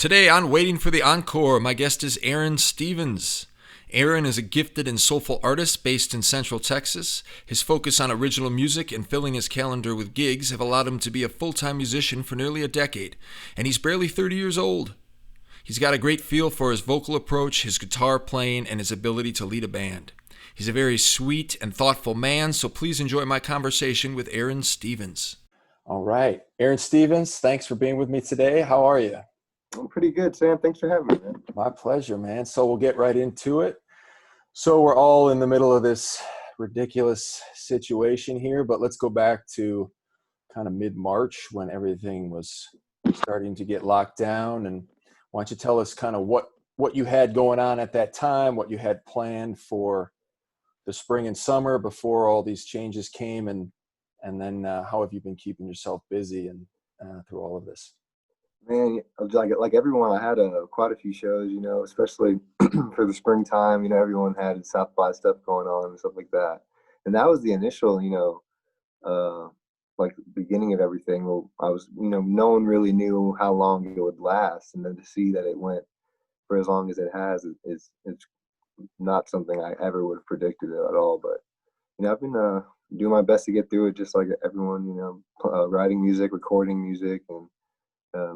Today on Waiting for the Encore, my guest is Aaron Stevens. Aaron is a gifted and soulful artist based in Central Texas. His focus on original music and filling his calendar with gigs have allowed him to be a full-time musician for nearly a decade, and he's barely 30 years old. He's got a great feel for his vocal approach, his guitar playing, and his ability to lead a band. He's a very sweet and thoughtful man, so please enjoy my conversation with Aaron Stevens. All right. Aaron Stevens, thanks for being with me today. How are you? I'm pretty good, Sam. Thanks for having me, man. My pleasure, man. So we'll get right into it. So we're all in the middle of this ridiculous situation here, but let's go back to kind of mid-March when everything was starting to get locked down. And why don't you tell us kind of what you had going on at that time, what you had planned for the spring and summer before all these changes came, and then how have you been keeping yourself busy and through all of this? Man, like everyone, I had quite a few shows, especially for the springtime. Everyone had South by stuff going on and stuff like that. And that was the initial, like beginning of everything. Well, I was, no one really knew how long it would last, and then to see that it went for as long as it has is it's not something I ever would have predicted it at all. But I've been doing my best to get through it, just like everyone. Writing music, recording music, and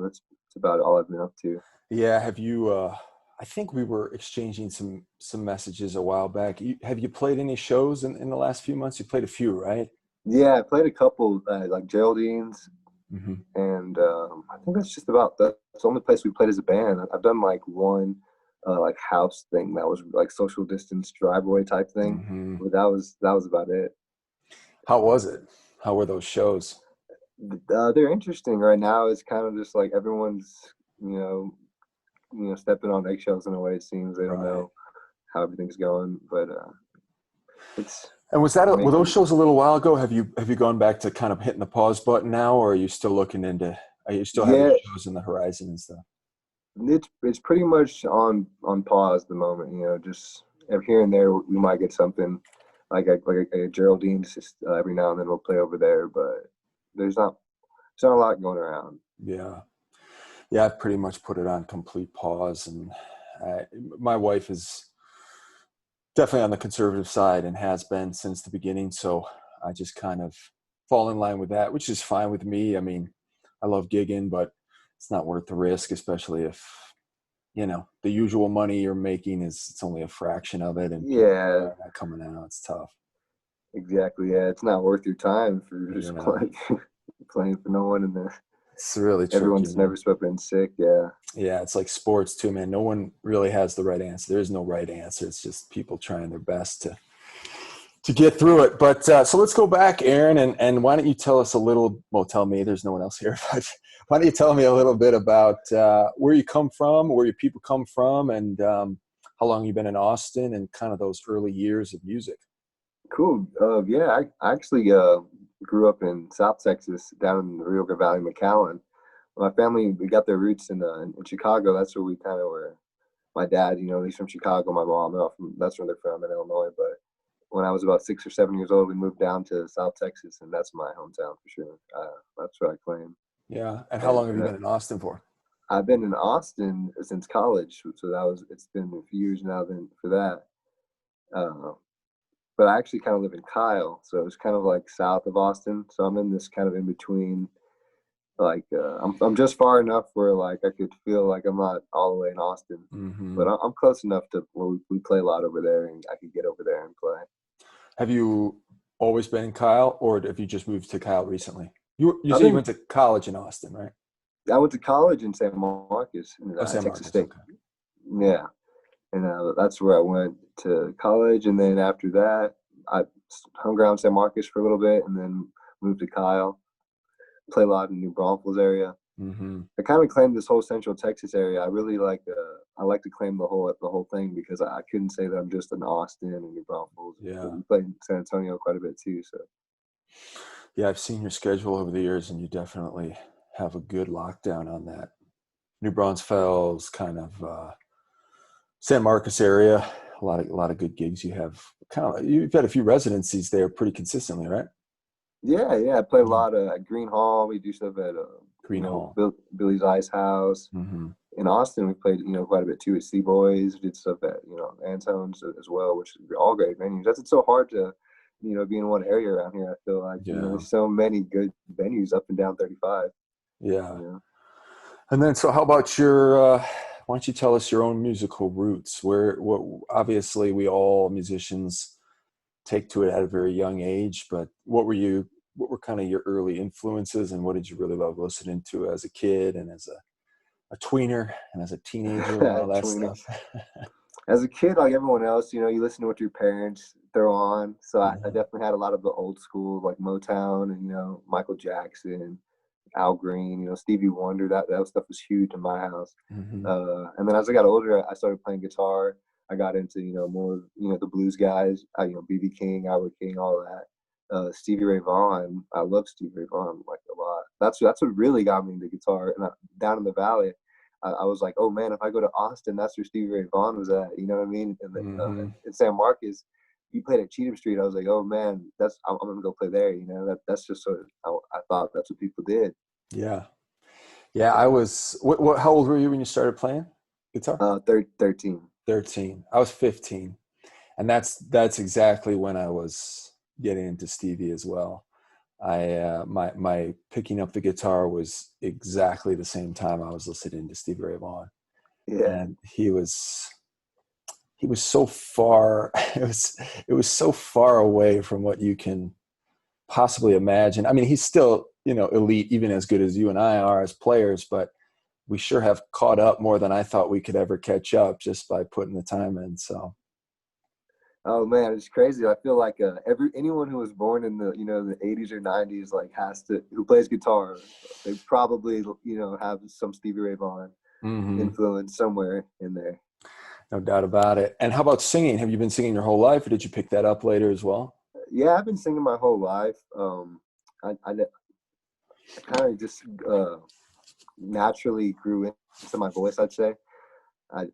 that's about all I've been up to. Yeah. Have you, I think we were exchanging some messages a while back. Have you played any shows in the last few months? You played a few, right? Yeah, I played a couple, like Geraldine's, Mm-hmm. and I think that's the only place we played as a band. I've done like one like house thing that was like social distance driveway type thing, Mm-hmm. but that was about it. How was it? How were those shows? They're interesting right now. It's kind of just like everyone's, stepping on eggshells in a way. It seems they don't Right. know how everything's going, but it's And were those making. shows a little while ago? Have you gone back to kind of hitting the pause button now, or are you still are you still having Yeah, shows in the horizon and stuff? it's pretty much on pause at the moment. Just here and there we might get something like a Geraldine's just every now and then we'll play over there, but there's not a lot going around. Yeah. Yeah, I've pretty much put it on complete pause, and my wife is definitely on the conservative side and has been since the beginning. So I just kind of fall in line with that, which is fine with me. I mean, I love gigging, but it's not worth the risk, especially if, the usual money you're making it's only a fraction of it and people Yeah, are not coming out. It's tough. exactly. Yeah, it's not worth your time for just Yeah, playing for no one, and then it's really tricky, everyone's man. nervous about being sick. Yeah. Yeah, it's like sports too, man. No one really has the right answer. There is no right answer. It's just people trying their best to get through it. But so let's go back, Aaron, and why don't you tell us a little, well, tell me, there's no one else here, but why don't you tell me a little bit about where you come from, where your people come from, and how long you've been in Austin and kind of those early years of music. Cool. Yeah, I actually grew up in South Texas, down in the Rio Grande Valley, McAllen. My family, we got their roots in Chicago. That's where we kind of were. My dad, he's from Chicago. My mom, that's where they're from, in Illinois. But when I was about 6 or 7 years old, we moved down to South Texas, and that's my hometown for sure. That's what I claim. Yeah. And how long And have you been in Austin for? I've been in Austin since college, so it's been a few years now. Then for that, uh, but I actually kind of live in Kyle, so it's kind of like south of Austin. So I'm in this kind of in between. Like I'm just far enough where like I could feel like I'm not all the way in Austin, Mm-hmm. but I'm close enough to where we play a lot over there, and I could get over there and play. Have you always been in Kyle, or have you just moved to Kyle recently? You I've say you been went to college in Austin, right? I went to college in San Marcos, in Oh, San Texas Marcos. State. Okay. Yeah, and that's where I went to college, and then after that, I hung around San Marcos for a little bit, and then moved to Kyle. Play a lot in New Braunfels area. Mm-hmm. I kind of claim this whole Central Texas area. I really like. I like to claim the whole thing because I couldn't say that I'm just in Austin and New Braunfels. But Yeah. we played in San Antonio quite a bit too. So Yeah, I've seen your schedule over the years, and you definitely have a good lockdown on that. New Braunfels, kind of San Marcos area. A lot of good gigs. You've had a few residencies there pretty consistently, right? yeah. I played a Yeah. lot at Green Hall. We do stuff at Green Hall. Billy's Ice House. Mm-hmm. in Austin, we played, quite a bit too with C-Boys. We did stuff at, Antone's as well, which is all great venues. That's it's so hard to, be in one area around here. I feel like, Yeah. there's so many good venues up and down 35, Yeah. you know. And then, so how about your, why don't you tell us your own musical roots? Obviously we all musicians take to it at a very young age, but what were kind of your early influences, and what did you really love listening to as a kid and as a tweener and as a teenager and all that Tweener. stuff? As a kid, like everyone else, you listen to what your parents throw on. So I Mhm. definitely had a lot of the old school, like Motown and, Michael Jackson, Al Green, Stevie Wonder. That stuff was huge in my house. Mhm. And then as I got older, I started playing guitar. I got into, more, the blues guys, B.B. King, Albert King, all that. Stevie Ray Vaughan. I love Stevie Ray Vaughan like a lot. That's what really got me into guitar. And down in the valley, I was like, oh man, if I go to Austin, that's where Stevie Ray Vaughan was at. You know what I mean? And Mhm. in San Marcos, he played at Cheatham Street. I was like, oh man, I'm gonna go play there. That's just sort of how I thought that's what people did. Yeah. Yeah. I was, how old were you when you started playing guitar? 13. 13. I was 15. And that's exactly when I was getting into Stevie as well. My picking up the guitar was exactly the same time I was listening to Stevie Ray Vaughan, Yeah. and he was so far. It was so far away from what you can possibly imagine. I mean, he's still, elite, even as good as you and I are as players, but we sure have caught up more than I thought we could ever catch up just by putting the time in. So Oh man, it's crazy. I feel like anyone who was born in the 80s or 90s like has to who plays guitar, they probably have some Stevie Ray Vaughan mhm, influence somewhere in there. no doubt about it. And how about singing? Have you been singing your whole life, or did you pick that up later as well? Yeah, I've been singing my whole life. I kind of just naturally grew into my voice. I'd say I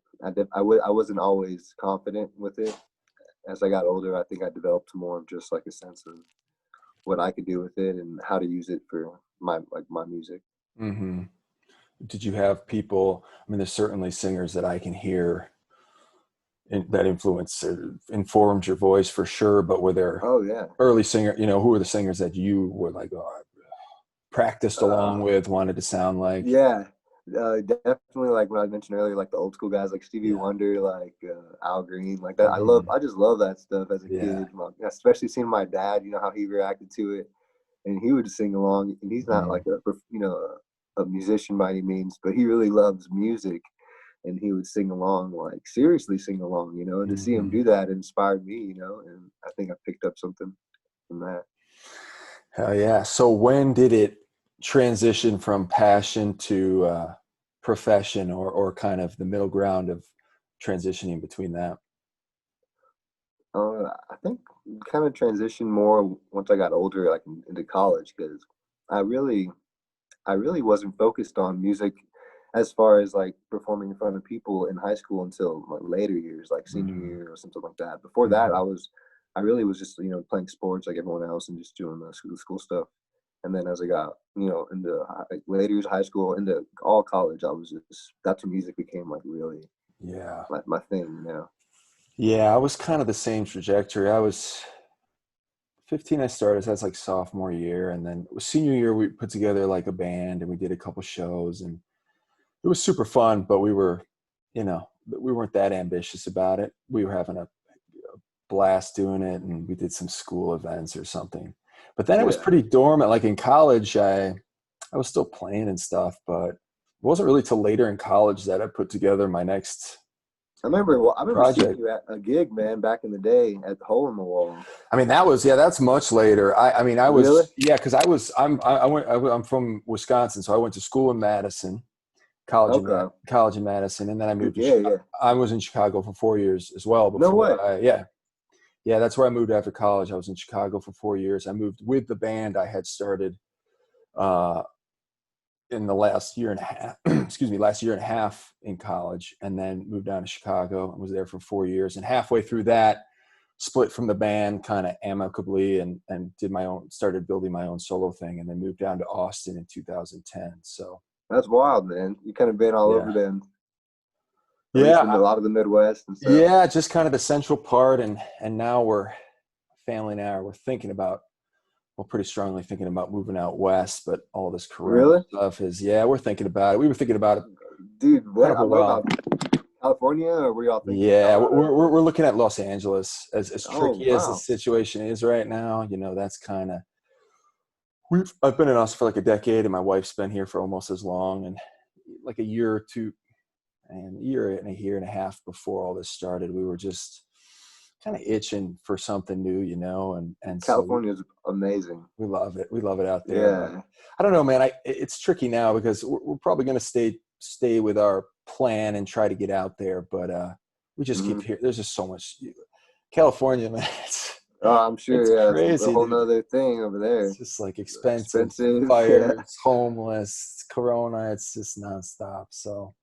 wasn't always confident with it. As I got older, I think I developed more of just like a sense of what I could do with it and how to use it for my music. Hmm. Did you have people? I mean, there's certainly singers that I can hear that influence or informed your voice for sure. But were there Oh yeah. early singer? Who were the singers that you were like, oh, I practiced along Uh, with, wanted to sound like? yeah. Definitely like what I mentioned earlier, like the old school guys like Stevie Yeah. Wonder, like Al Green, like that. Hmm. I just love that stuff as a Yeah. kid, especially seeing my dad. How he reacted to it, and he would sing along. And he's not Hmm. like a musician by any means, but he really loves music, and he would sing along, like seriously sing along. And to see him Hmm. do that inspired me. And I think I picked up something from that. Hell yeah. So when did it transition from passion to profession, or kind of the middle ground of transitioning between that? I think kind of transitioned more once I got older, like into college, because I really, I really wasn't focused on music as far as like performing in front of people in high school until like later years, like senior Mm-hmm. year or something like that. Before that, I really was just playing sports like everyone else and just doing the school stuff. And then as I got into like, later years of high school, into all college, I was just that's when music became like really Yeah. my thing. Yeah, I was kind of the same trajectory. I was 15, I started, so that's like sophomore year. And then senior year, we put together like a band and we did a couple shows, and it was super fun, but we weren't that ambitious about it. We were having a blast doing it, and we did some school events or something. But then it was Yeah. pretty dormant. Like in college, I was still playing and stuff, but it wasn't really till later in college that I put together my next I remember seeing project. you at a gig, man, back in the day at the Hole in the Wall. I mean, that's much later. I mean, Really? yeah, because I'm from Wisconsin, so I went to school in Madison, Okay. college in Madison, and then I moved to Yeah, yeah. I was in Chicago for 4 years as well No before way. yeah, that's where I moved after college. I was in Chicago for 4 years. I moved with the band I had started uh, in the last year and a half, excuse me, last year and a half in college, and then moved down to Chicago and was there for 4 years. And halfway through that, split from the band kind of amicably, and started building my own solo thing, and then moved down to Austin in 2010. So That's wild, man. You kind of been all over yeah, then. at least Yeah, in a lot of the Midwest and stuff. yeah, just kind of the central part, and now family and I we're thinking about, well, pretty strongly thinking about moving out west, but all this corona Really, stuff is, yeah, we're thinking about it. We were thinking about it dude? kind of a What while. about California, or were y'all thinking Yeah, Colorado? we're looking at Los Angeles. As Oh tricky as the wow, situation is right now, that's kind of, I've been in Austin for like a decade, and my wife's been here for almost as long, and like a year or two, and a year and a half before all this started, we were just kind of itching for something new, and so California is amazing. we love it. We love it out there, but Yeah. I don't know, man. It's tricky now because we're probably going to stay with our plan and try to get out there, but we just keep Hmm. hearing there's just so much California, man. Oh, I'm It's sure. Yeah, it's a crazy, whole dude. nother thing over It's there. just like expensive Expensive. Yeah. fires, homeless, corona. It's just nonstop. So,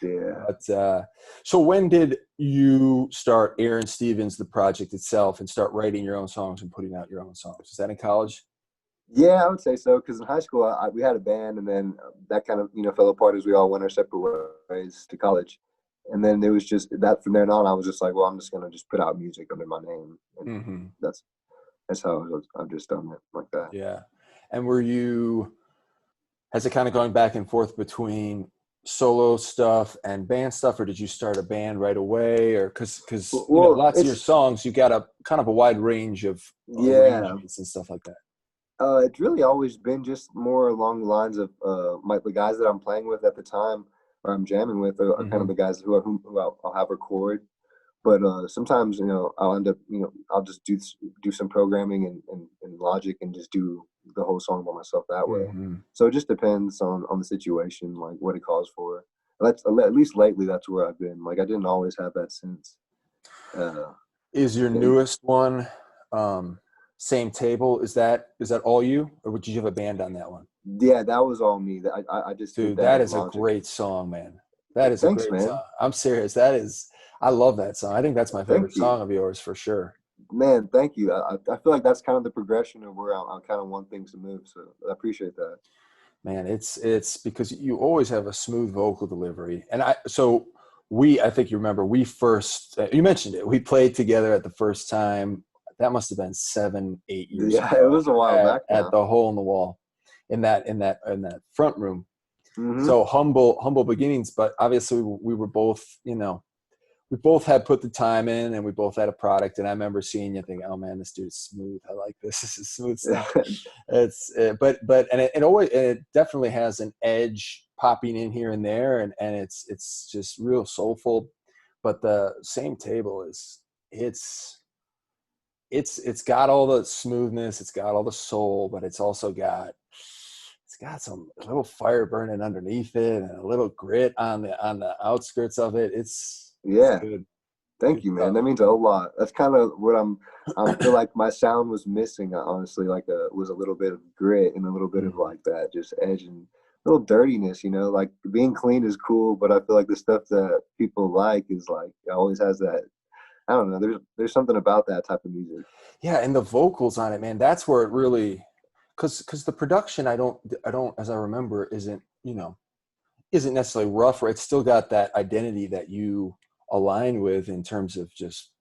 Yeah. but so when did you start Aaron Stevens, the project itself, and start writing your own songs and putting out your own songs? Is that in college? Yeah, I would say so. Because in high school, we had a band, and then that kind of fell apart as we all went our separate ways to college. And then it was just that from then on, I was just like, well, I'm just gonna just put out music under my name, and Mm-hmm. that's how I've just done it like that. Yeah. And has it kind of going back and forth between solo stuff and band stuff, or did you start a band right away? Or because Well, lots of your it's songs, you got a kind of a wide range of yeah. arrangements and stuff like that. It's really always been just more along the lines of the guys that I'm playing with at the time, or I'm jamming with, are kind Mm-hmm. of the guys who I'll have record. But sometimes I'll end up I'll just do some programming and Logic and just do the whole song by myself that way. Mm-hmm. So it just depends on the situation, like what it calls for. That's at least lately. That's where I've been. Like I didn't always have that sense. Uh, Is your and newest one Same Table? Is that all you, or would you have a band on that one? yeah, that was all me. I just did Dude, that that in is a Logic. great song, man. That is a Thanks, great man. song. I'm serious. I love that song. I think that's my favorite Thank you. song of yours for sure. Man, thank you. I feel like that's kind of the progression of where I kind of want things to move. So I appreciate that. Man, it's because you always have a smooth vocal delivery. And I think you remember, we first, you mentioned it, we played together at the first time. That must have been 7, 8 years Yeah, it ago was a while at, back at now. the Hole in the Wall in that front room. Hmm. So humble beginnings, but obviously we were both, we both had put the time in, and we both had a product. And I remember seeing you thinking, oh man, this dude's smooth. I like this. This is smooth stuff. It definitely has an edge popping in here and there. And it's just real soulful. But the Same Table it's, it's got all the smoothness. It's got all the soul, but it's got some little fire burning underneath it and a little grit on the outskirts of it. It's Yeah, good. thank Good you, man. stuff. That means a whole lot. That's kind of what I feel like my sound was missing. Honestly, like was a little bit of grit and a little bit of Mhm. like that, just edge and little dirtiness. Like being clean is cool, but I feel like the stuff that people like is like it always has that. I don't know. There's something about that type of music. Yeah, and the vocals on it, man, that's where it really, because the production, I don't, as I remember, isn't necessarily rough, or it's still got that identity that you align with in terms of just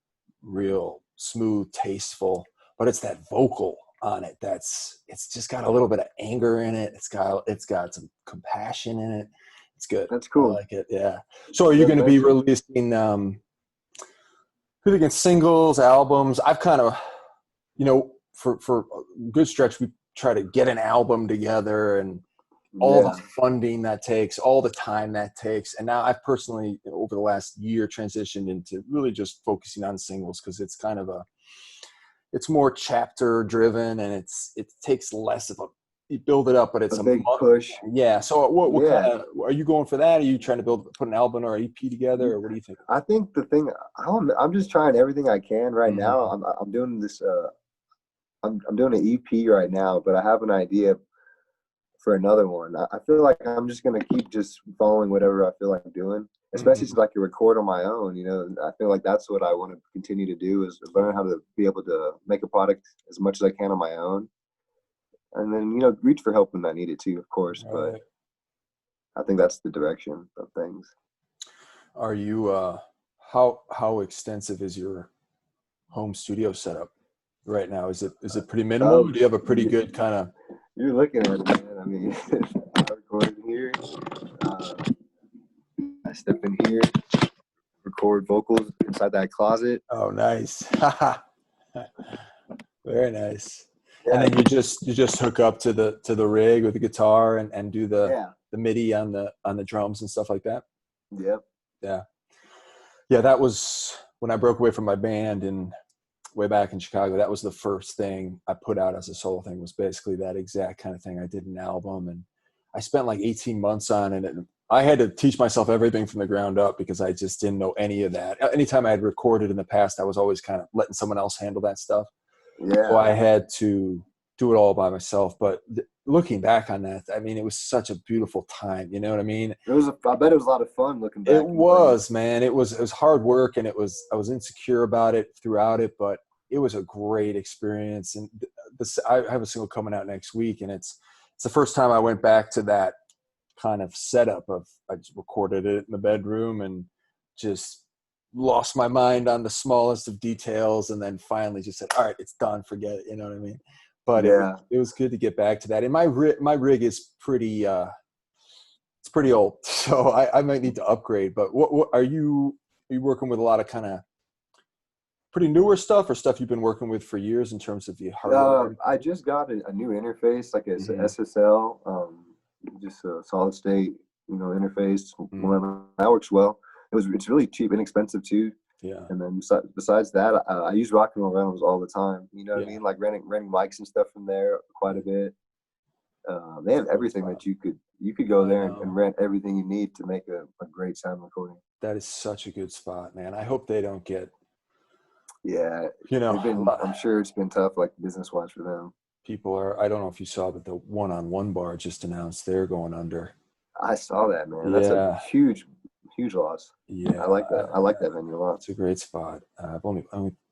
real smooth, tasteful, but it's that vocal on it it's just got a little bit of anger in it. It's got some compassion in it. It's good. That's I cool. like it. Yeah. So are you going to be Thank you. releasing who thinking singles, albums? I've kind of, for a good stretch, we try to get an album together, and all the Yeah, funding that takes, all the time that takes. And now I've personally, over the last year, transitioned into really just focusing on singles, because it's more chapter driven, and it takes less of you build it up, but a it's a big month. push. Yeah. So what kind Yeah, of, are you going for that? Are you trying to put an album or an EP together, or what do you think? I think the thing I'm just trying everything I can right now. Mm-hmm. I'm doing this. I'm doing an EP right now, but I have an idea for another one. I feel like I'm just gonna keep just following whatever I feel like doing, especially Mm-hmm. since I can record on my own. I feel like that's what I want to continue to do is learn how to be able to make a product as much as I can on my own, and then reach for help when I need it too, of course. But Right. I think that's the direction of things. Are you how extensive is your home studio setup right now? Is it pretty minimal? Or do you have a pretty good kind of? You're looking at it, man. I mean, I record in here. Uh, I step in here, record vocals inside that closet. Oh, nice. Very nice. And Yeah, then you just hook up to the rig with the guitar and do the yeah, the MIDI on the drums and stuff like that. yep, Yeah. Yeah, that was when I broke away from my band and way back in Chicago. That was the first thing I put out as a solo thing, was basically that exact kind of thing. I did an album and I spent like 18 months on it. And I had to teach myself everything from the ground up because I just didn't know any of that. Anytime I had recorded in the past, I was always kind of letting someone else handle that stuff. So yeah. I had to do it all by myself. But looking back on that, I mean, it was such a beautiful time. You know what I mean? I bet it was a lot of fun looking It back and playing. was, man. It was hard work, and I was insecure about it throughout it, but it was a great experience. And I have a single coming out next week, and it's the first time I went back to that kind of setup of I just recorded it in the bedroom and just lost my mind on the smallest of details, and then finally just said, "All right, it's done. Forget it." You know what I mean? But Yeah. it was good to get back to that. And my rig is pretty. It's pretty old, so I might need to upgrade. But what are you working with a lot of kind of pretty newer stuff or stuff you've been working with for years in terms of the hardware? I just got a new interface, like a Mm-hmm. SSL, just a solid state, interface. Mm, Well, that works well. It's really cheap, inexpensive too. yeah, And then besides that, I use Rock and Roll Rentals all the time. You know what I yeah, mean? Like renting mics and stuff from there quite a bit. They have great everything spot. that you could go I there and know. rent everything you need to make a great sound recording. That is such a good spot, man. I hope they don't get, Yeah, a lot. I'm sure it's been tough, like business wise for them. People are, I don't know if you saw, but the one-on-one bar just announced they're going under. I saw that, man. That's a Yeah, huge, huge loss. yeah, I like that. I like that venue a lot. it's a great spot. I've only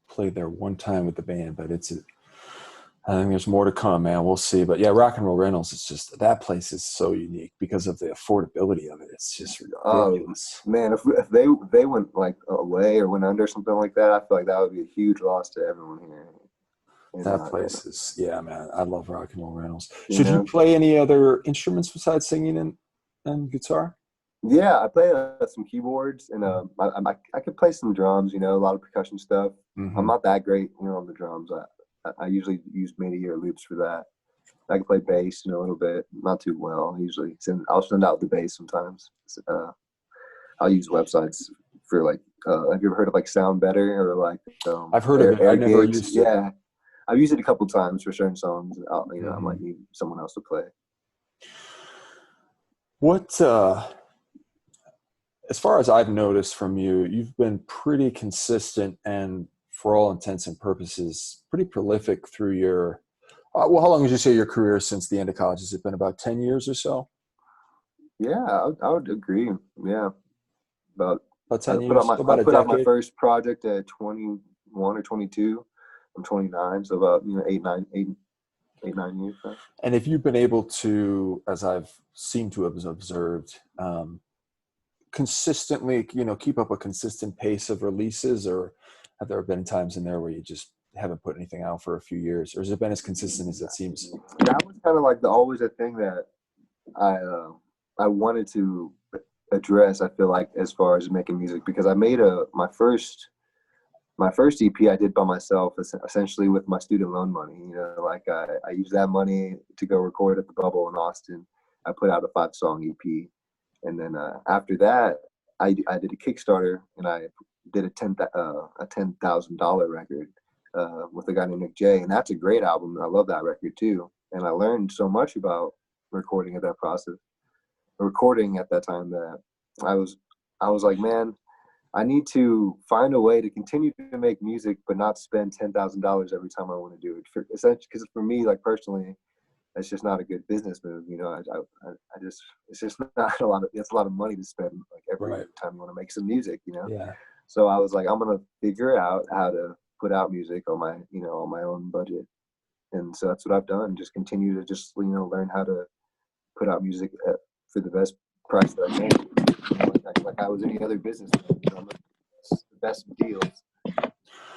played there one time with the band, but I think there's more to come, man. We'll see. But yeah, Rock and Roll Rentals, it's just that place is so unique because of the affordability of it. It's just Oh ridiculous. man, if they went like away or went under something like that, I feel like that would be a huge loss to everyone here. And That place is, yeah, man. I love Rock and Roll Rentals. you Should you know, play any other instruments besides singing and guitar? yeah, I play some keyboards and I could play some drums. A lot of percussion stuff. I'm Mm-hmm. not that great, on the drums. I usually use MIDI or loops for that. I can play bass, a little bit, not too well. Usually, I'll send out the bass sometimes. I'll use websites for like. Have you ever heard of like Sound Better or like I've heard of it. I Air never Gigs? used it. Yeah, I've used it a couple times for certain songs. I Mm-hmm. might need someone else to play. What, as far as I've noticed from you, you've been pretty consistent and, for all intents and purposes, pretty prolific through your. Well, how long would you say your career since the end of college? Has it been about 10 years or so? Yeah, I would agree. Yeah, about About I 10 put out years? my So I about a put out my decade? first project at 21 or 22. I'm 29, so about 8, 9 years now. And if you've been able to, as I've seemed to have observed, consistently, keep up a consistent pace of releases, or have there been times in there where you just haven't put anything out for a few years, or has it been as consistent as it seems? That was kind of like always a thing that I uh, I wanted to address. I feel like as far as making music, because I made my first EP I did by myself, essentially with my student loan money. Like I used that money to go record at the Bubble in Austin. I put out a 5-song EP, and then after that, I did a Kickstarter and I did a $10,000 record with a guy named Nick J, and that's a great album. I love that record too, and I learned so much about recording at that process, recording at that time that I was I was like, man, I need to find a way to continue to make music, but not spend $10,000 every time I want to do it. Essentially, because for me, like personally, that's just not a good business move. I just it's just not a lot of it's a lot of money to spend like every Right. time you want to make some music. Yeah. So I was like, I'm gonna figure out how to put out music on my own budget, and so that's what I've done. Just continue to just learn how to put out music for the best price that I can. like I was any other business. You know, I'm looking for the best deals,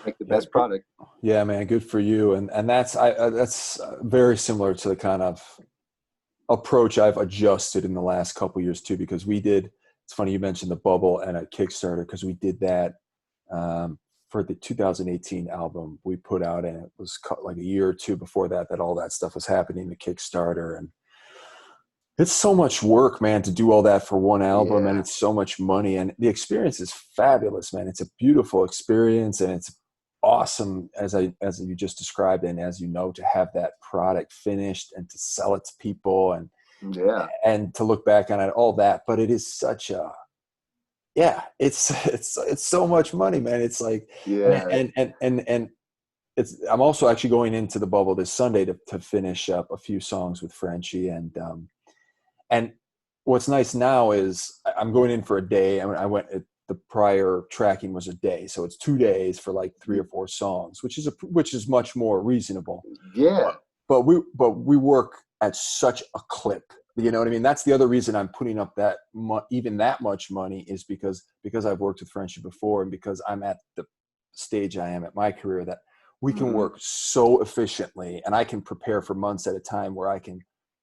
make the Yeah. best product. Yeah, man, good for you. And that's very similar to the kind of approach I've adjusted in the last couple of years too, because it's funny you mentioned the bubble and a Kickstarter, because we did that for the 2018 album we put out, and it was like a year or two before that all that stuff was happening, the Kickstarter. And it's so much work, man, to do all that for one album. And it's so much money, and the experience is fabulous, man. It's a beautiful experience, and it's awesome, as you just described, and as you know, to have that product finished and to sell it to people and to look back on it, all that. But it is such a, it's so much money, man. It's like, and I'm also actually going into the bubble this Sunday to finish up a few songs with Frenchie, and what's nice now is I'm going in for a day. I mean, the prior tracking was a day, so it's 2 days for like 3 or 4 songs, which is much more reasonable. Yeah. But we work at such a clip. You know what I mean? That's the other reason I'm putting up even that much money, is because I've worked with Frenchie before, and because I'm at the stage I am at my career, that we can work so efficiently, and I can prepare for months at a time where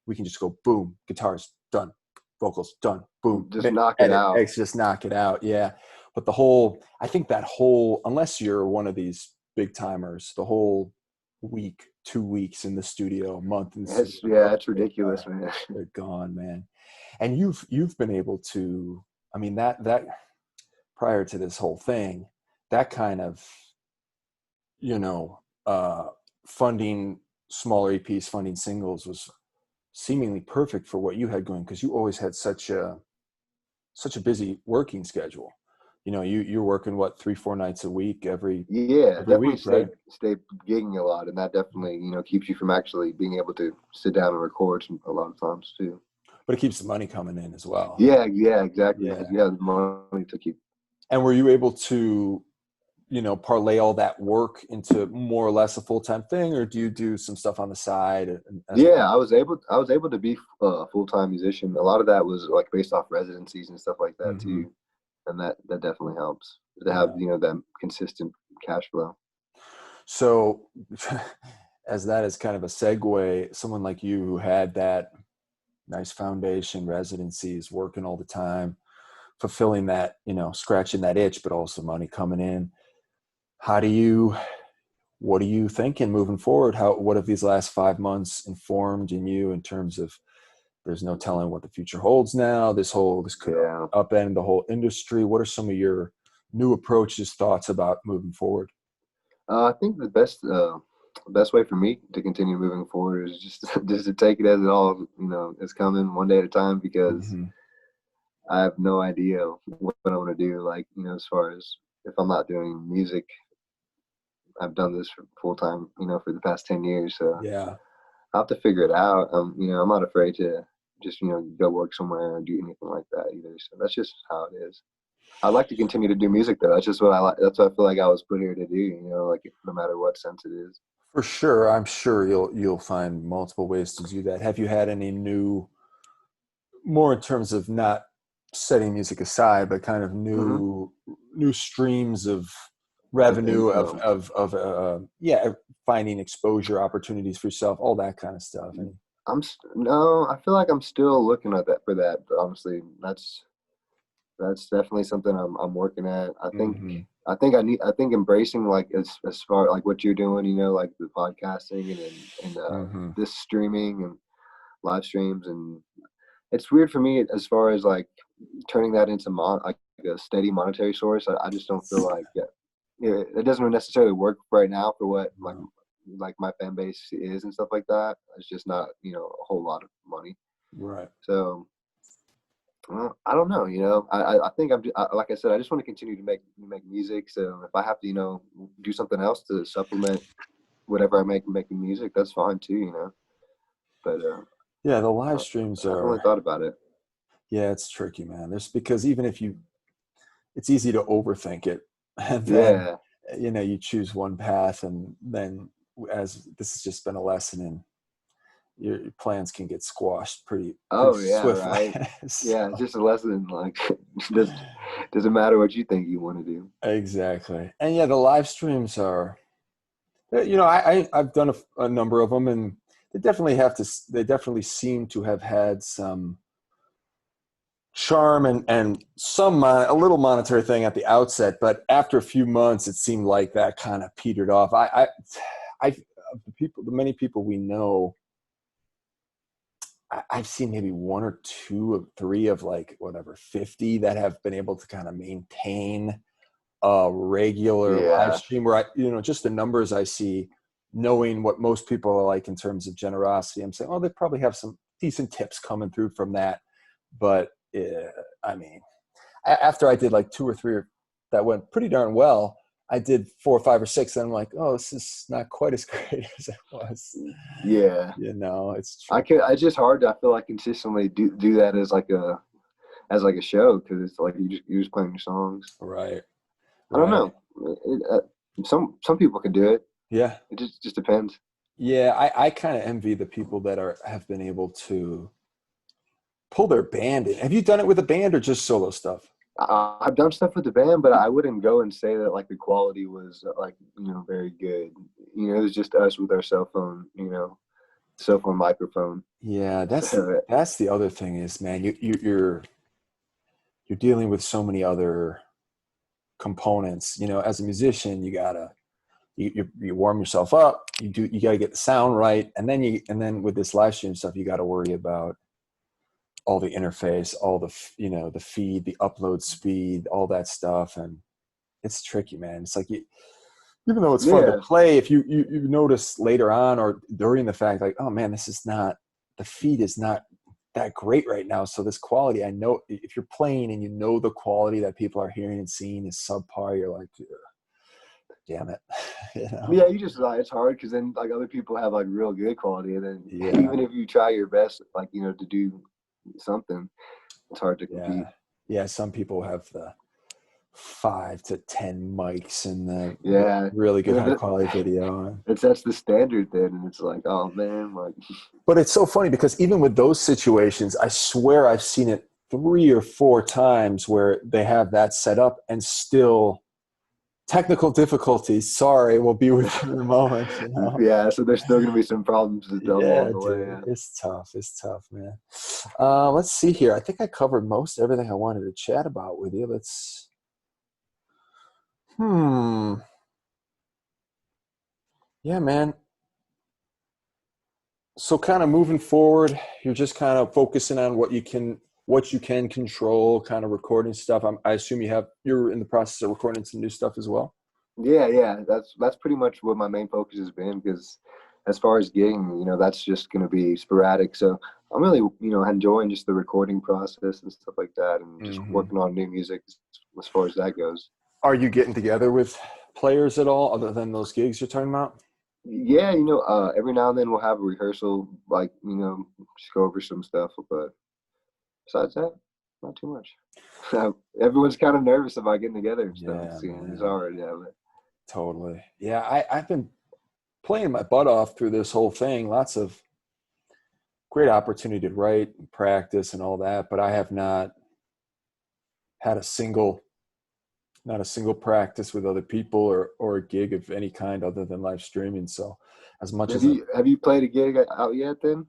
we can just go boom, guitars done, vocals done, boom, just knock it out. Just knock it out. Yeah. But I think that unless you're one of these big timers, the whole week, 2 weeks in the studio, a month in the studio, that's ridiculous, man. They're gone, man. And you've been able to, I mean, that prior to this whole thing, that kind of, funding smaller EPs, funding singles was seemingly perfect for what you had going, because you always had such a busy working schedule. You're working 3-4 nights a week every definitely week, right? Stay gigging a lot, and that definitely keeps you from actually being able to sit down and record a lot of times too. But it keeps the money coming in as well. Yeah, exactly. Yeah. You have the money to keep. And were you able to parlay all that work into more or less a full-time thing, or do you do some stuff on the side? I was able to be a full-time musician. A lot of that was like based off residencies and stuff like that too, and that definitely helps to have that consistent cash flow. So as that is kind of a segue, someone like you who had that nice foundation, residencies, working all the time, fulfilling that, scratching that itch, but also money coming in, what are you thinking moving forward? What have these last 5 months informed in you in terms of, there's no telling what the future holds now, this could upend the whole industry? What are some of your new approaches, thoughts about moving forward? I think the best way for me to continue moving forward is just to take it as it all, is coming one day at a time, because I have no idea what I want to do. Like, as far as if I'm not doing music, I've done this for full time, for the past 10 years. So I have to figure it out. I'm not afraid to just, go work somewhere or do anything like that either. So that's just how it is. I'd like to continue to do music though. That's just what I like. That's what I feel like I was put here to do, like no matter what sense it is. For sure. I'm sure you'll find multiple ways to do that. Have you had any more in terms of not setting music aside, but kind of new streams of revenue of finding exposure opportunities for yourself, all that kind of stuff? I feel like I'm still looking at that for that, but honestly, that's definitely something I'm working at. I think embracing like as far like what you're doing, like the podcasting and this streaming and live streams, and it's weird for me as far as like turning that into like a steady monetary source. I just don't feel like it doesn't necessarily work right now for what like my fan base is and stuff like that. It's just not a whole lot of money. Right. So I don't know. I think like I said, I just want to continue to make music. So if I have to do something else to supplement whatever I make making music, that's fine too. But the live streams I haven't really thought about it. Yeah, it's tricky, man. Because even if it's easy to overthink it, and then you choose one path, and then, as this has just been a lesson in your plans can get squashed pretty Oh yeah, swiftly. right. So, Yeah, just a lesson. Like, doesn't matter what you think you want to do. exactly. And yeah, the live streams are, I've done a number of them, and they definitely seem to have had some charm and a little monetary thing at the outset, but after a few months, it seemed like that kind of petered off. The many people we know, I've seen maybe one or two of three of like whatever 50 that have been able to kind of maintain a regular live Yeah, stream where just the numbers I see, knowing what most people are like in terms of generosity, I'm saying, oh, they probably have some decent tips coming through from that. But I mean, after I did like two or three that went pretty darn well, I did 4 or 5 or 6, and I'm like, oh, this is not quite as great as it was. yeah. It's tricky. It's just hard to, I feel like, consistently do that as like a show, because it's like you're just playing your songs. Right. I don't know. Some people can do it. Yeah. It just depends. Yeah, I kind of envy the people that have been able to pull their band in. Have you done it with a band or just solo stuff? I've done stuff with the band, but I wouldn't go and say that like the quality was like very good. It was just us with our cell phone microphone. Yeah, So, that's the other thing is, man, you're dealing with so many other components. As a musician, you gotta you warm yourself up. You gotta get the sound right, and then with this live stream stuff, you got to worry about all the interface, all the the feed, the upload speed, all that stuff, and it's tricky, man. It's like even though it's fun to play, if you notice later on or during the fact, like, oh man, the feed is not that great right now. So this quality, I know if you're playing and the quality that people are hearing and seeing is subpar, you're like, damn it. Yeah, you just it's hard because then like other people have like real good quality, and then even if you try your best, like to do something, it's hard to compete. Yeah, some people have the 5 to 10 mics and the really good high quality video. That's the standard then, and it's like, oh man, like. But it's so funny because even with those situations, I swear I've seen it 3 or 4 times where they have that set up and still technical difficulties. Sorry, we'll be with you in a moment. Yeah, so there's still going to be some problems to along the way. Yeah. It's tough, man. Let's see here. I think I covered most everything I wanted to chat about with you. Yeah, man. So kind of moving forward, you're just kind of focusing on what you can control, kind of recording stuff. I assume you're in the process of recording some new stuff as well. Yeah. That's pretty much what my main focus has been, because as far as gigging, that's just going to be sporadic. So I'm really, enjoying just the recording process and stuff like that, and just working on new music as far as that goes. Are you getting together with players at all other than those gigs you're talking about? Yeah, every now and then we'll have a rehearsal, like, just go over some stuff, but besides that, not too much. Everyone's kind of nervous about getting together and stuff. It's hard, but. Totally. Yeah, I've been playing my butt off through this whole thing. Lots of great opportunity to write and practice and all that, but I have not had a single practice with other people or a gig of any kind other than live streaming. So as much have you played a gig out yet then?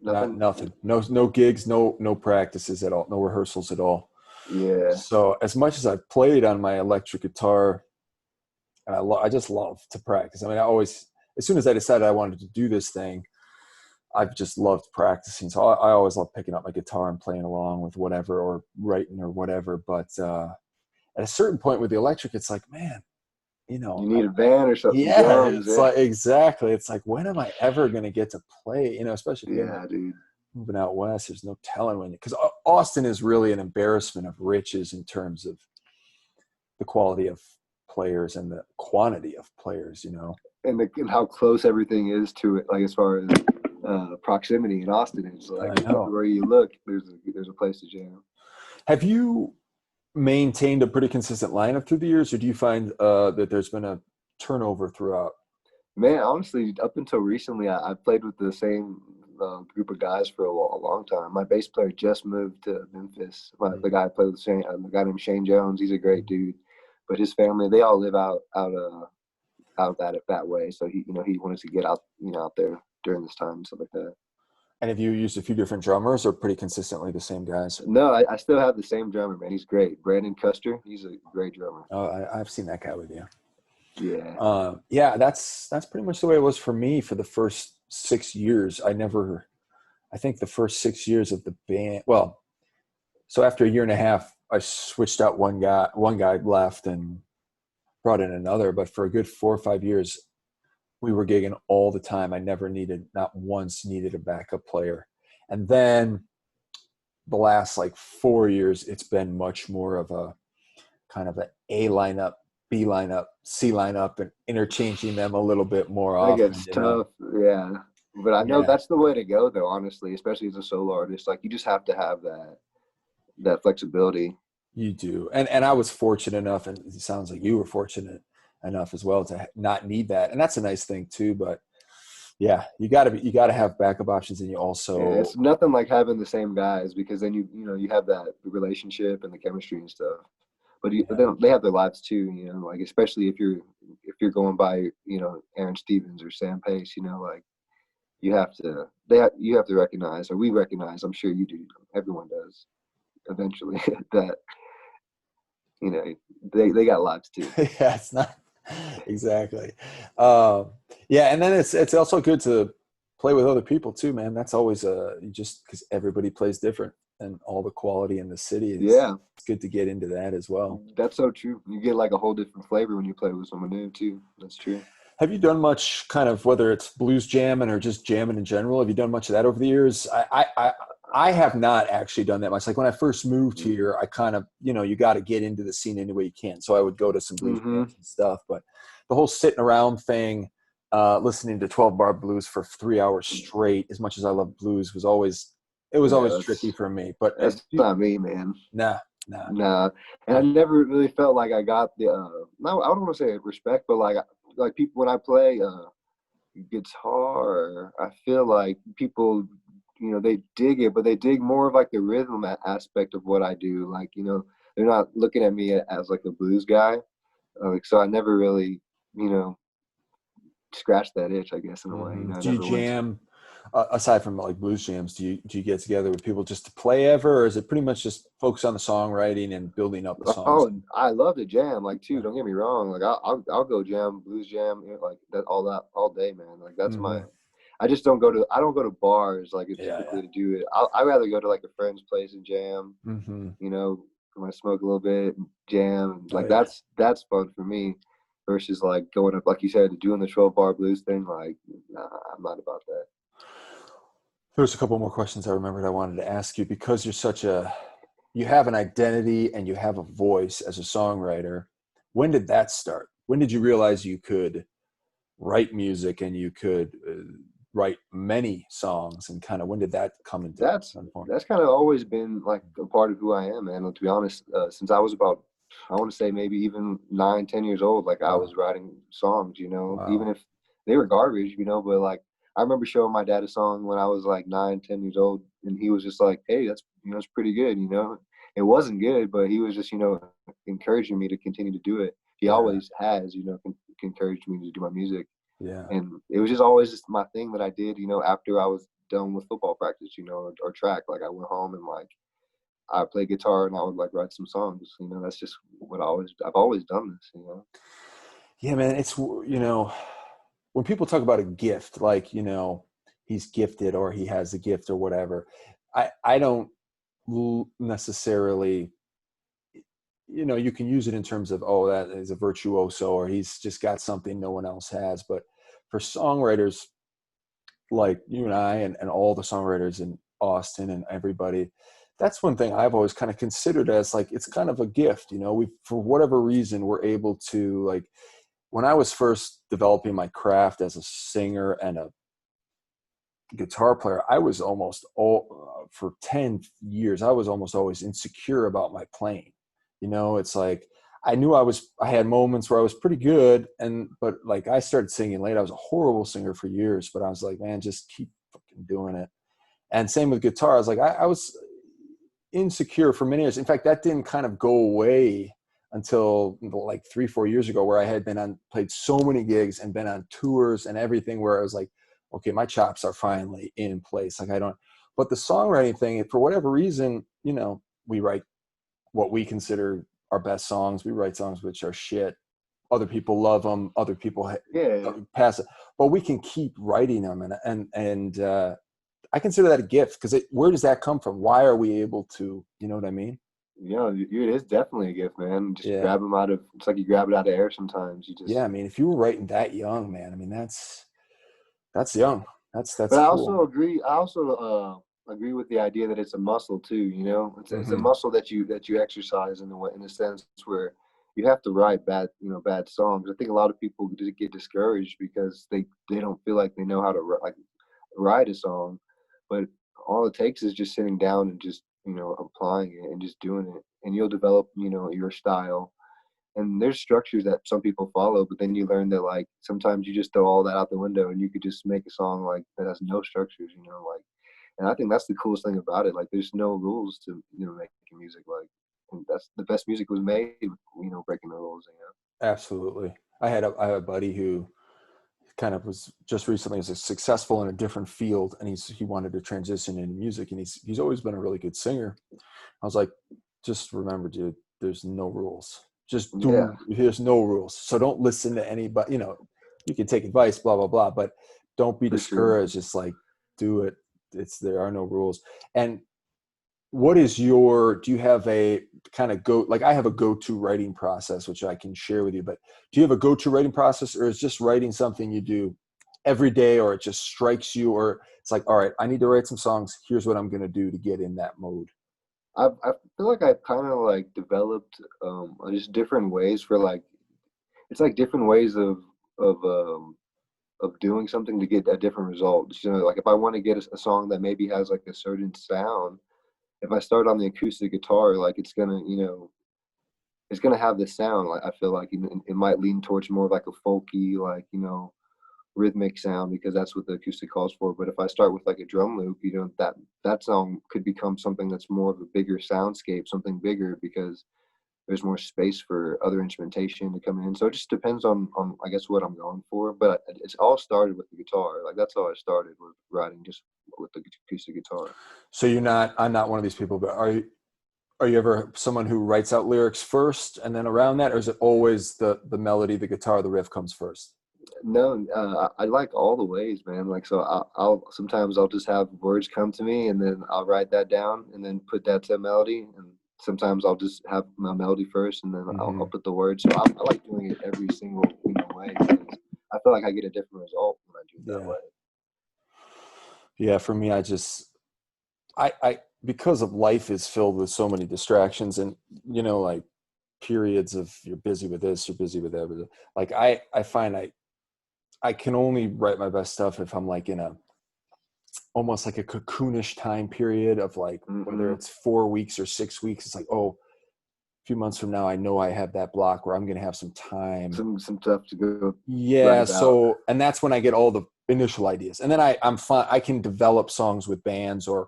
Nothing. No gigs, no practices at all, no rehearsals at all. Yeah. So as much as I've played on my electric guitar, I just love to practice. I mean, as soon as I decided I wanted to do this thing, I've just loved practicing. So I always love picking up my guitar and playing along with whatever, or writing or whatever. But at a certain point with the electric, it's like, man, you need a band or something. Yeah, drums, like exactly. It's like, when am I ever going to get to play? Especially dude. Moving out west, there's no telling when. Because Austin is really an embarrassment of riches in terms of the quality of players and the quantity of players. And how close everything is to it. Like as far as proximity in Austin, it's like where you look, there's a place to jam. Have you maintained a pretty consistent lineup through the years, or do you find that there's been a turnover throughout? Man, honestly, up until recently, I played with the same group of guys for a long time. My bass player just moved to Memphis. The guy I played with, the guy named Shane Jones, he's a great dude. But his family, they all live out that way. So he wanted to get out, out there during this time and stuff like that. And have you used a few different drummers or pretty consistently the same guys? No, I still have the same drummer, man. He's great. Brandon Custer, he's a great drummer. Oh, I've seen that guy with you. Yeah. Yeah, that's pretty much the way it was for me for the first 6 years. I think the first 6 years of the band, well, so after a year and a half, I switched out one guy left and brought in another, but for a good 4 or 5 years, we were gigging all the time. I not once needed a backup player. And then the last like 4 years, it's been much more of a kind of an A lineup, B lineup, C lineup, and interchanging them a little bit more That often. gets tough. Yeah. But I know that's the way to go, though, honestly, especially as a solo artist. Like, you just have to have that flexibility. You do. And I was fortunate enough, and it sounds like you were fortunate enough as well to not need that. And that's a nice thing too, but yeah, you got to have backup options, and you also it's nothing like having the same guys, because then you have that relationship and the chemistry and stuff. But they have their lives too, like especially if you're going by Aaron Stevens or Sam Pace, like you have to recognize, or we recognize, I'm sure you do, everyone does eventually, that they got lives too. Yeah, it's not exactly. Yeah, and then it's also good to play with other people too, man. That's always just because everybody plays different, and all the quality in the city. It's good to get into that as well. That's so true. You get like a whole different flavor when you play with someone new too. That's true. Have you done much kind of, whether it's blues jamming or just jamming in general? Have you done much of that over the years? I have not actually done that much. Like when I first moved here, I kind of, you got to get into the scene any way you can. So I would go to some blues jams and stuff. But the whole sitting around thing, listening to 12-bar blues for 3 hours straight, as much as I love blues, was always tricky for me. But that's not me, man. Nah. And I never really felt like I got the no, I don't want to say respect, but like people when I play guitar, I feel like people they dig it, but they dig more of like the rhythm aspect of what I do. Like they're not looking at me as like a blues guy. So I never really scratched that itch, I guess, in a way. Do you jam? Aside from like blues jams, do you get together with people just to play ever, or is it pretty much just focus on the songwriting and building up the songs? Oh, I love to jam, like too. Don't get me wrong. Like I'll go jam, blues jam, like that all day, man. Like that's my. I just don't go to bars like it's typically to do it. I'd rather go to like a friend's place and jam. I smoke a little bit, jam. Like that's fun for me, versus like going up, like you said, doing the 12-bar blues thing. Like, nah, I'm not about that. There's a couple more questions I remembered I wanted to ask you, because you have an identity and you have a voice as a songwriter. When did that start? When did you realize you could write music and you could write many songs, and kind of when did that come into that's kind of always been like a part of who I am, man. To be honest, since I was about, I want to say maybe even 9-10 years old, like I was writing songs, even if they were garbage, but like I remember showing my dad a song when I was like 9-10 years old, and he was just like, hey, that's it's pretty good. It wasn't good, but he was just encouraging me to continue to do it. He always has encouraged me to do my music. Yeah. And it was just always just my thing that I did, after I was done with football practice, or track. Like I went home and like I played guitar and I would like write some songs. That's just what I've always done this, Yeah, man. It's, when people talk about a gift, like, he's gifted or he has a gift or whatever, I don't necessarily, you can use it in terms of, oh, that is a virtuoso, or he's just got something no one else has. But for songwriters like you and I, and all the songwriters in Austin and everybody, that's one thing I've always kind of considered as like, it's kind of a gift, we, for whatever reason, we're able to, like, when I was first developing my craft as a singer and a guitar player, I was almost for 10 years, I was almost always insecure about my playing. It's like, I knew I had moments where I was pretty good, but like I started singing late. I was a horrible singer for years, but I was like, man, just keep fucking doing it. And same with guitar. I was like, I was insecure for many years. In fact, that didn't kind of go away until like 3-4 years ago, where I had played so many gigs and been on tours and everything, where I was like, okay, my chops are finally in place. Like but the songwriting thing, for whatever reason, we write what we consider our best songs. We write songs which are shit. Other people love them. Other people pass it, but we can keep writing them. And I consider that a gift, because where does that come from? Why are we able to, you know what I mean? It is definitely a gift, man. Just grab them it's like you grab it out of air sometimes. I mean, if you were writing that young, man, I mean, that's young. That's But cool. I also agree with the idea that it's a muscle too. It's a muscle that you exercise in a sense where you have to write bad songs. I think a lot of people get discouraged because they don't feel like they know how to write a song, but all it takes is just sitting down and just applying it and just doing it, and you'll develop your style. And there's structures that some people follow, but then you learn that like sometimes you just throw all that out the window and you could just make a song like that has no structures, and I think that's the coolest thing about it. Like there's no rules to making music. Like, and that's the best music was made with breaking the rules. Absolutely. I had a buddy who kind of was just recently successful in a different field, and he wanted to transition into music, and he's always been a really good singer. I was like, just remember, dude, there's no rules. Just there's no rules. So don't listen to anybody. You can take advice, blah, blah, blah, but don't be discouraged. Sure. Just like, do it. There are no rules. And what is do you have a kind of I have a go-to writing process, which I can share with you, but do you have a go-to writing process, or is just writing something you do every day, or it just strikes you, or it's like, all right, I need to write some songs. Here's what I'm going to do to get in that mode. I feel like I've kind of like developed just different ways for it's like different ways of doing something to get a different result. Like if I want to get a song that maybe has like a certain sound, if I start on the acoustic guitar, like it's gonna have the sound. Like I feel like it might lean towards more of like a folky, like rhythmic sound, because that's what the acoustic calls for. But if I start with like a drum loop, that song could become something that's more of a bigger soundscape, something bigger, because there's more space for other instrumentation to come in. So it just depends on I guess what I'm going for. But it's all started with the guitar. Like that's all I started with, writing just with the acoustic guitar. So I'm not one of these people, but are you ever someone who writes out lyrics first and then around that, or is it always the melody, the guitar, the riff comes first? No, I like all the ways, man. Like, so I'll sometimes I'll just have words come to me, and then I'll write that down and then put that to a melody. And sometimes I'll just have my melody first, and then I'll put the words. So I like doing it every single way, because I feel like I get a different result when I do it that way. Yeah, for me, I because of life is filled with so many distractions, and like periods of you're busy with this, you're busy with that. Like I find I can only write my best stuff if I'm like in almost like a cocoonish time period of like, whether it's 4 weeks or 6 weeks. It's like, oh, a few months from now, I know I have that block where I'm going to have some time, some stuff to go. Yeah. So, and that's when I get all the initial ideas, and then I'm fine. I can develop songs with bands, or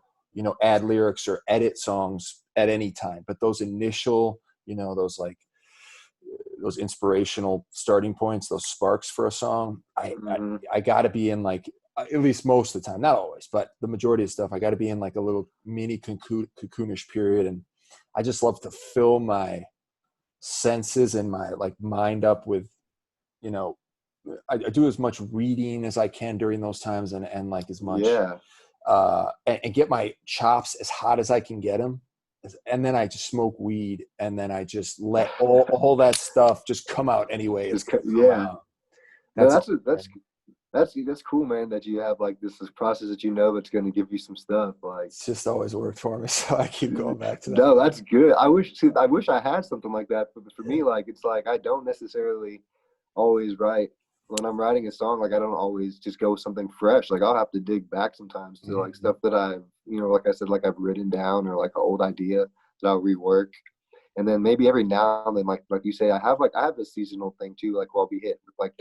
add lyrics or edit songs at any time. But those initial, those inspirational starting points, those sparks for a song, I got to be in like, at least most of the time, not always, but the majority of stuff, I got to be in like a little mini cocoonish period. And I just love to fill my senses and my like mind up with, I do as much reading as I can during those times, and like as much, and get my chops as hot as I can get them. And then I just smoke weed, and then I just let all that stuff just come out anyway. That's cool, man. That you have like this process that that's going to give you some stuff. Like, it's just always worked for me, so I keep going back to that. No, that's good. I wish I had something like that. But for me, like it's like I don't necessarily always write. When I'm writing a song, like I don't always just go with something fresh. Like I'll have to dig back sometimes to like stuff that I've, like I said, like I've written down, or like an old idea that I'll rework. And then maybe every now and then, like you say, I have a seasonal thing too. Like I'll be hit with like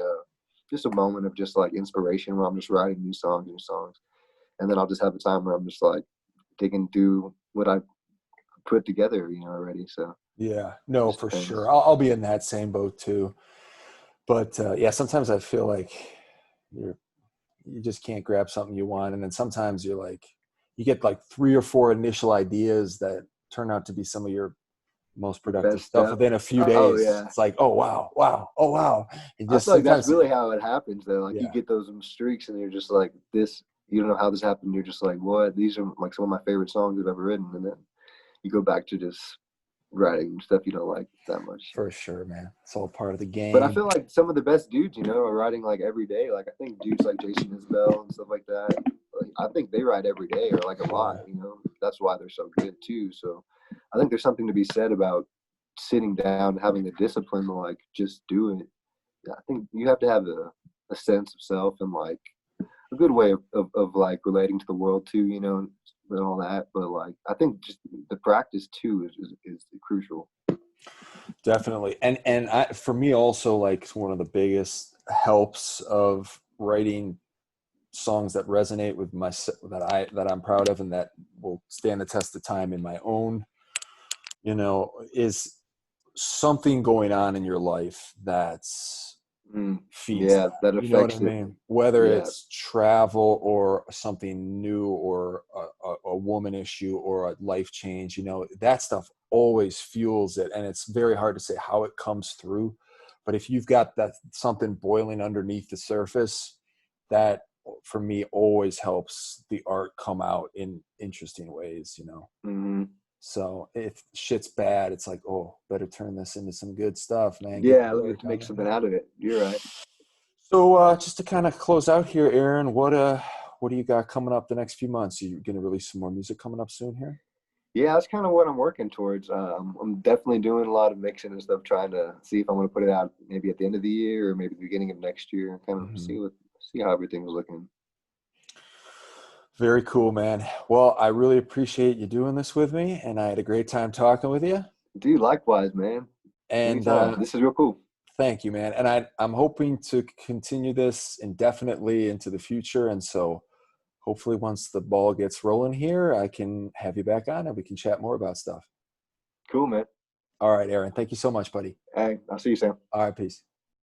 just a moment of just like inspiration where I'm just writing new songs, and then I'll just have a time where I'm just like digging through what I put together, already. So Yeah, no, just for depends. sure. I'll be in that same boat too. But yeah, sometimes I feel like you just can't grab something you want, and then sometimes you get like 3 or 4 initial ideas that turn out to be some of your most The productive best stuff stuff. within a few Oh days. yeah. It's like, oh wow, wow, oh wow. It I just feel like that's sometimes, really how it happens though. Like you yeah, get those streaks and you're just like this, you don't know how this happened. You're just like, what? These are like some of my favorite songs I've ever written. And then you go back to just writing stuff you don't like that much. for sure, man. It's all part of the But I game. feel like some of the best dudes, are writing like every day. Like I think dudes like Jason Isbell and stuff like that. Like, I think they write every day or like a lot. Yeah, That's why they're so good too. So I think there's something to be said about sitting down, and having the discipline to like just do it. Yeah, I think you have to have a sense of self and like a good way of like relating to the world too, and all that. But like I think just the practice too is crucial. definitely. And for me also, like one of the biggest helps of writing songs that resonate with my that I'm proud of and that will stand the test of time in my own, is something going on in your life that's feeds Yeah, that. that You know what I affects it. mean? Whether Yeah. it's travel or something new or a woman issue or a life change, that stuff always fuels it. And it's very hard to say how it comes through. But if you've got that something boiling underneath the surface, that for me always helps the art come out in interesting ways. hmm So if shit's bad, it's like, oh, better turn this into some good stuff, man. Get the Yeah, let me joy make coming. something out of it. You're right. So just to kind of close out here, Aaron, what do you got coming up the next few months? You gonna release some more music coming up soon here? Yeah, that's kind of what I'm working towards. I'm definitely doing a lot of mixing and stuff, trying to see if I'm going to put it out maybe at the end of the year or maybe the beginning of next year, and kind of Hmm. see how everything's looking. Very cool, man. Well, I really appreciate you doing this with me, and I had a great time talking with you. Dude, likewise, man. And Anytime. This is real cool. thank you, man. And I'm hoping to continue this indefinitely into the future. And so hopefully once the ball gets rolling here, I can have you back on and we can chat more about stuff. Cool, man. All right, Aaron. Thank you so much, buddy. Hey, I'll see you soon. All right, peace.